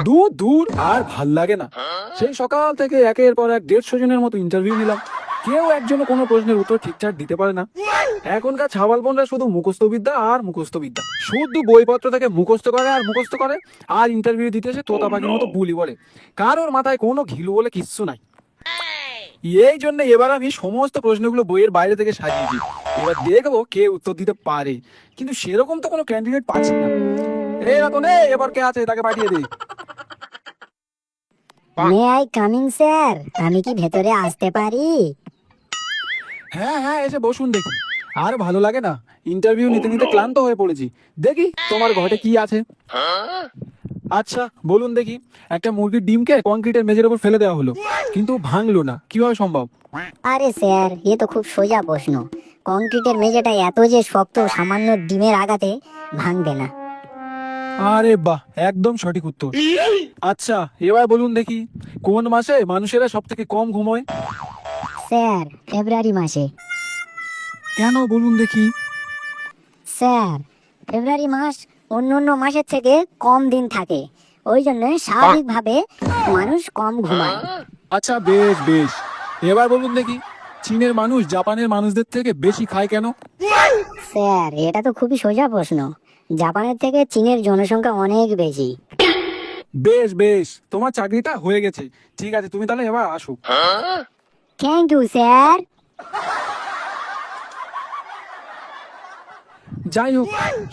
দূর দূর আর ভাল লাগে না। সেই সকাল থেকে একের পর এক 150 জনের মতো ইন্টারভিউ নিলাম, কেউ একজনও কোনো প্রশ্নের উত্তর ঠিকঠাক দিতে পারে না। এখনকার ছাবাল বোনরা শুধু মুখস্থ বিদ্যা আর মুখস্থ বিদ্যা, শুধু বইপত্র থেকে মুখস্থ করে আর মুখস্থ করে, আর ইন্টারভিউ দিতে এসে তোতা পাখির মতো বুলি বলে। কারোর মাথায় কোনো ঘিলু বলে কিচ্ছু নাই। এই জন্য এবার আমি সমস্ত প্রশ্নগুলো বইয়ের বাইরে থেকে সাজিয়েছি। এবার দেখবো কে উত্তর দিতে পারে, কিন্তু সেরকম তো কোনো ক্যান্ডিডেট পাচ্ছি না। এই রতন, এবার কে আছে তাকে পাঠিয়ে দে। মে আই কামিং স্যার, আমি কি ভেতরে আসতে পারি? হ্যাঁ হ্যাঁ, এসে বসুন দেখি। আর ভালো লাগে না, ইন্টারভিউ নিতে নিতে ক্লান্ত হয়ে পড়েছি। দেখি তোমার ঘটে কি আছে। আচ্ছা বলুন দেখি, একটা মুরগির ডিমকে কংক্রিটের মেঝের উপর ফেলে দেওয়া হলো, কিন্তু ভাঙলো না, কিভাবে সম্ভব? আরে স্যার, এ তো খুব সোজা প্রশ্ন। কংক্রিটের মেঝেটা এত যে শক্ত, সামান্য ডিমের আঘাতে ভাঙবে না। আরে বাহ, একদম সঠিক উত্তর। আচ্ছা এবার বলুন দেখি, কোন মাসে মানুষেরা সব থেকে কম ঘুমোয়? স্যার, ফেব্রুয়ারি মাসে। কেন বলুন দেখি? স্যার, ফেব্রুয়ারি মাস অন্য অন্য মাসের থেকে কম দিন থাকে, ওই জন্য স্বাভাবিকভাবে মানুষ কম ঘুমায়। আচ্ছা বেশ বেশ, এবার বলুন দেখি, চীনের মানুষ জাপানের মানুষদের থেকে বেশি খায় কেন? স্যার, এটা তো খুবই সোজা প্রশ্ন। জাপানের থেকে চীনের জনসংখ্যা অনেক বেশি। বেশ বেশ, তোমার চাকরিটা হয়ে গেছে। ঠিক আছে, তুমি তাহলে এবার আসো। Thank you sir. যাই হোক,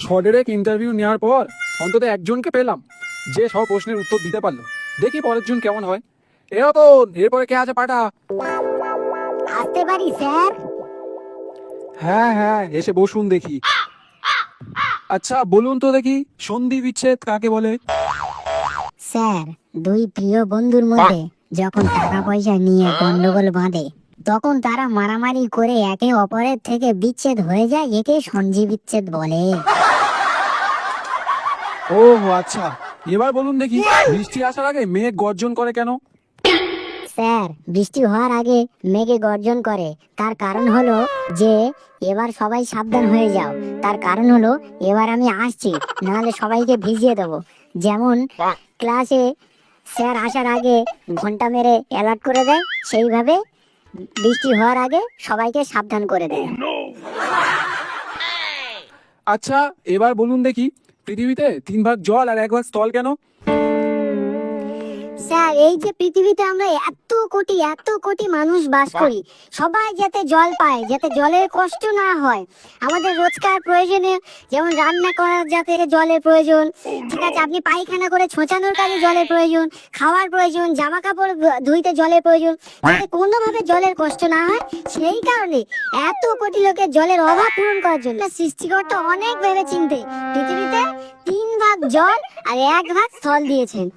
শর্টের ইন্টারভিউ নেওয়ার পর অন্তত একজনকে পেলাম যে সব প্রশ্নের উত্তর দিতে পারলো। দেখি পরের জন কেমন হয়। এরা তো এরপরে কে আছে পাঠা? আসতে পারি স্যার? হ্যাঁ হ্যাঁ, এসে বসুন দেখি। আচ্ছা বলুন তো দেখি, সন্ধি বিচ্ছেদ কাকে বলে? স্যার, দুই প্রিয় বন্ধুর মধ্যে যখন টাকা পয়সা নিয়ে গন্ডগোল বাঁধে, তখন তারা মারামারি করে একে অপরের থেকে বিচ্ছেদ হয়ে যায়, একে সন্ধি বিচ্ছেদ বলে। ও আচ্ছা, এবার বলুন দেখি, বৃষ্টি আসার আগে মেঘ গর্জন করে কেন? স্যার, বৃষ্টি হওয়ার আগে মেঘে গর্জন করে, তার কারণ হলো যে এবার সবাই সাবধান হয়ে যাও। তার কারণ হলো এবার আমি আসছি, নাহলে সবাইকে ভিজিয়ে দেবো। যেমন ক্লাসে স্যার আসার আগে ঘন্টা মেরে অ্যালার্ট করে দেয়, সেইভাবে বৃষ্টি হওয়ার আগে সবাইকে সাবধান করে দেয়। আচ্ছা এবার বলুন দেখি, পৃথিবীতে 3 ভাগ জল আর 1 ভাগ স্থল কেন? স্যার, এই যে পৃথিবীতে আমরা এত কোটি মানুষ বাস করি, সবাই যাতে জল পায়, যাতে জলের কষ্ট না হয়। আমাদের রোজকার প্রয়োজনে, যেমন রান্না করার যাতে জলের প্রয়োজন, ঠিক আছে, আপনি পায়খানা করে ছোঁচানোর কাজে জলের প্রয়োজন, খাওয়ার প্রয়োজন, জামা কাপড় ধুইতে জলের প্রয়োজন, যাতে কোনোভাবে জলের কষ্ট না হয়। সেই কারণে এত কোটি লোকের জলের অভাব পূরণ করার জন্য সৃষ্টিকর্তা অনেক ভেবে চিন্তে পৃথিবীতে 3 ভাগ জল আর 1 ভাগ স্থল দিয়েছেন।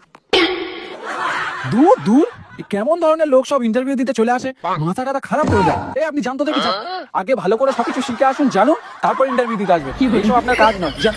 দূর দূর, এ কেমন ধরনের লোক সব ইন্টারভিউ দিতে চলে আসে, মাথাটা খারাপ করে দেয়। আপনি জানতো দেখি যান, আগে ভালো করে সবকিছু শিখে আসুন, জানুন, তারপর ইন্টারভিউ দিতে আসবে। এইসব আপনার কাজ নয়, যান।